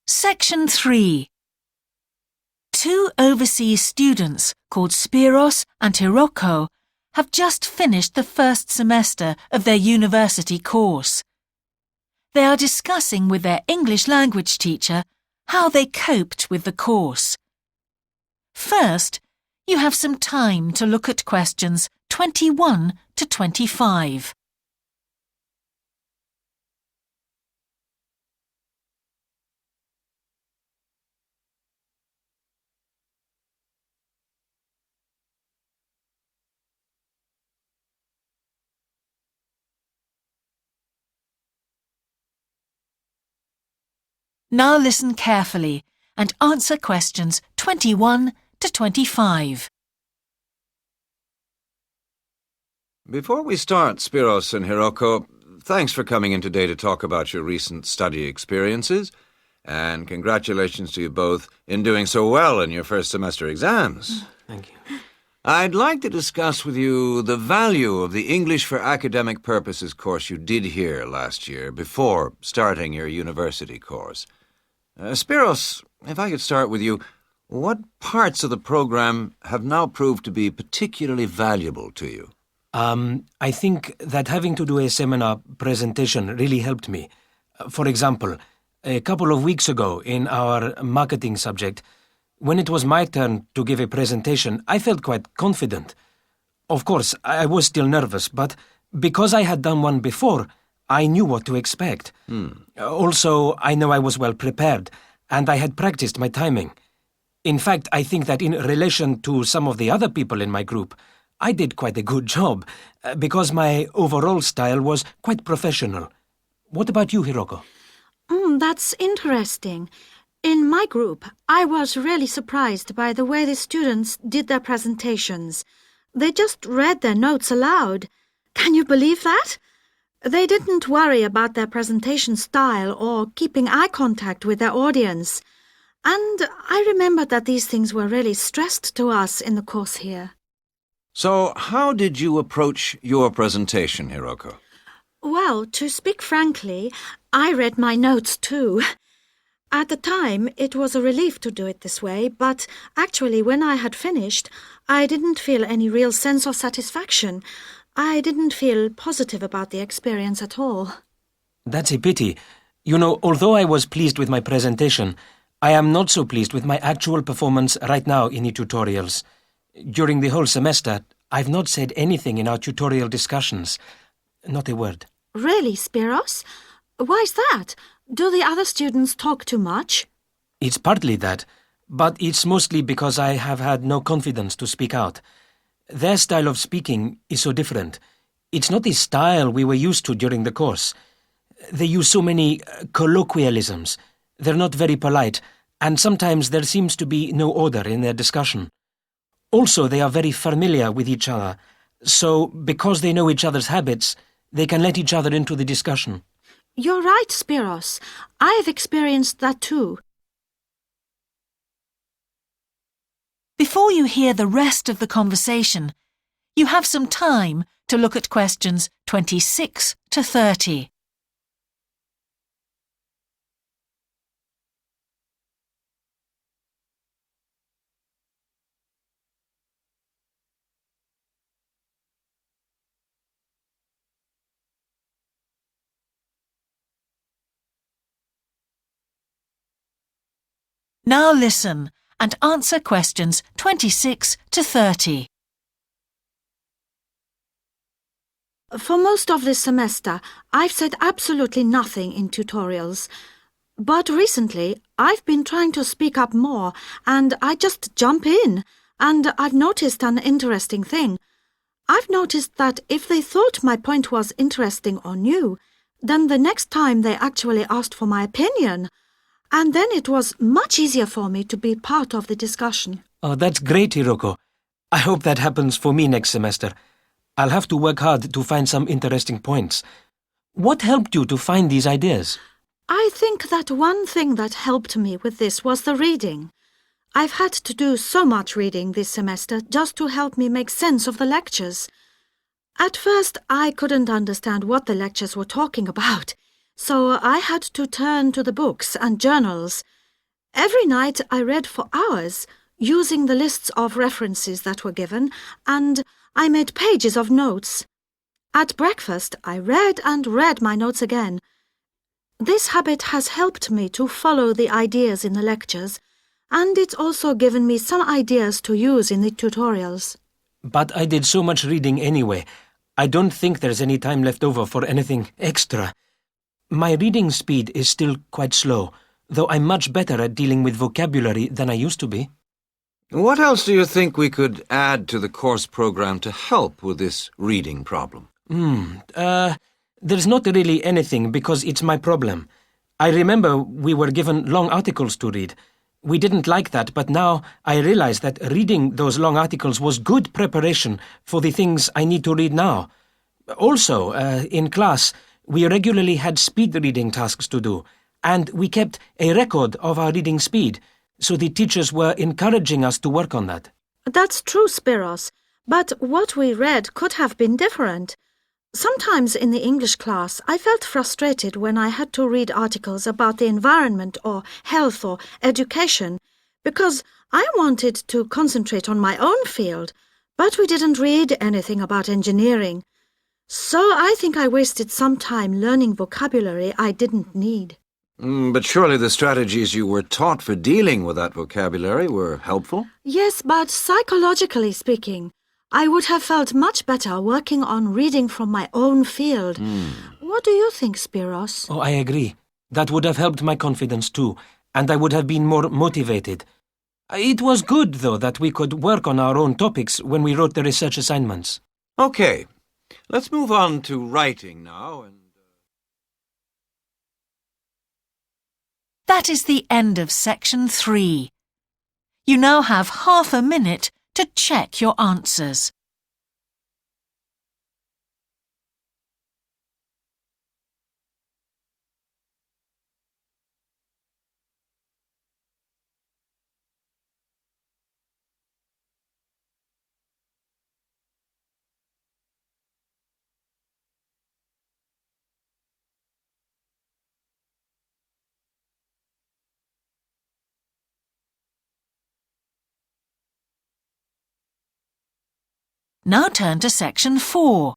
Section 3. Two overseas students called Spiros and Hiroko have just finished the first semester of their university course. They are discussing with their English language teacher how they coped with the course. First, you have some time to look at questions 21 to 25. Now listen carefully and answer questions 21 to 25. Before we start, Spiros and Hiroko, thanks for coming in today to talk about your recent study experiences, and congratulations to you both in doing so well in your first semester exams. Thank you. I'd like to discuss with you the value of the English for Academic Purposes course you did here last year before starting your university course. Spiros, if I could start with you, what parts of the program have now proved to be particularly valuable to you? I think that having to do a seminar presentation really helped me. For example, a couple of weeks ago in our marketing subject, when it was my turn to give a presentation, I felt quite confident. Of course, I was still nervous, but because I had done one before, I knew what to expect. Also, I know I was well prepared, and I had practiced my timing. In fact, I think that in relation to some of the other people in my group, I did quite a good job, because my overall style was quite professional. What about you, Hiroko? That's interesting. In my group, I was really surprised by the way the students did their presentations. They just read their notes aloud. Can you believe that? They didn't worry about their presentation style or keeping eye contact with their audience. And I remembered that these things were really stressed to us in the course here. So, how did you approach your presentation, Hiroko? Well, to speak frankly, I read my notes too. At the time, it was a relief to do it this way, but actually when I had finished, I didn't feel any real sense of satisfaction. I didn't feel positive about the experience at all. That's a pity. You know, although I was pleased with my presentation, I am not so pleased with my actual performance right now in the tutorials. During the whole semester, I've not said anything in our tutorial discussions. Not a word. Really, Spiros? Why's that? Do the other students talk too much? It's partly that, but it's mostly because I have had no confidence to speak out. Their style of speaking is so different. It's not the style we were used to during the course. They use so many colloquialisms. They're not very polite, and sometimes there seems to be no order in their discussion. Also, they are very familiar with each other, so because they know each other's habits, they can let each other into the discussion. You're right, Spiros. I've experienced that too. Before you hear the rest of the conversation, you have some time to look at questions 26 to 30. Now listen and answer questions 26 to 30. For most of this semester, I've said absolutely nothing in tutorials. But recently, I've been trying to speak up more, and I just jump in. And I've noticed an interesting thing. I've noticed that if they thought my point was interesting or new, then the next time they actually asked for my opinion. And then it was much easier for me to be part of the discussion. Oh, that's great, Hiroko. I hope that happens for me next semester. I'll have to work hard to find some interesting points. What helped you to find these ideas? I think that one thing that helped me with this was the reading. I've had to do so much reading this semester just to help me make sense of the lectures. At first, I couldn't understand what the lectures were talking about, so I had to turn to the books and journals, Every night I read for hours, using the lists of references that were given, and I made pages of notes. At breakfast, I read and read my notes again. This habit has helped me to follow the ideas in the lectures, and it's also given me some ideas to use in the tutorials. But I did so much reading anyway. I don't think there's any time left over for anything extra. My reading speed is still quite slow, though I'm much better at dealing with vocabulary than I used to be. What else do you think we could add to the course program to help with this reading problem? There's not really anything because it's my problem. I remember we were given long articles to read. We didn't like that, but now I realize that reading those long articles was good preparation for the things I need to read now. Also, in class, we regularly had speed reading tasks to do, and we kept a record of our reading speed, so the teachers were encouraging us to work on that. That's true, Spiros, but what we read could have been different. Sometimes in the English class, I felt frustrated when I had to read articles about the environment or health or education, because I wanted to concentrate on my own field, but we didn't read anything about engineering. So I think I wasted some time learning vocabulary I didn't need. But surely the strategies you were taught for dealing with that vocabulary were helpful? Yes, but psychologically speaking, I would have felt much better working on reading from my own field. What do you think, Spiros? Oh, I agree. That would have helped my confidence too, and I would have been more motivated. It was good, though, that we could work on our own topics when we wrote the research assignments. Okay, let's move on to writing now and... That is the end of section 3. You now have half a minute to check your answers. Now turn to section 4.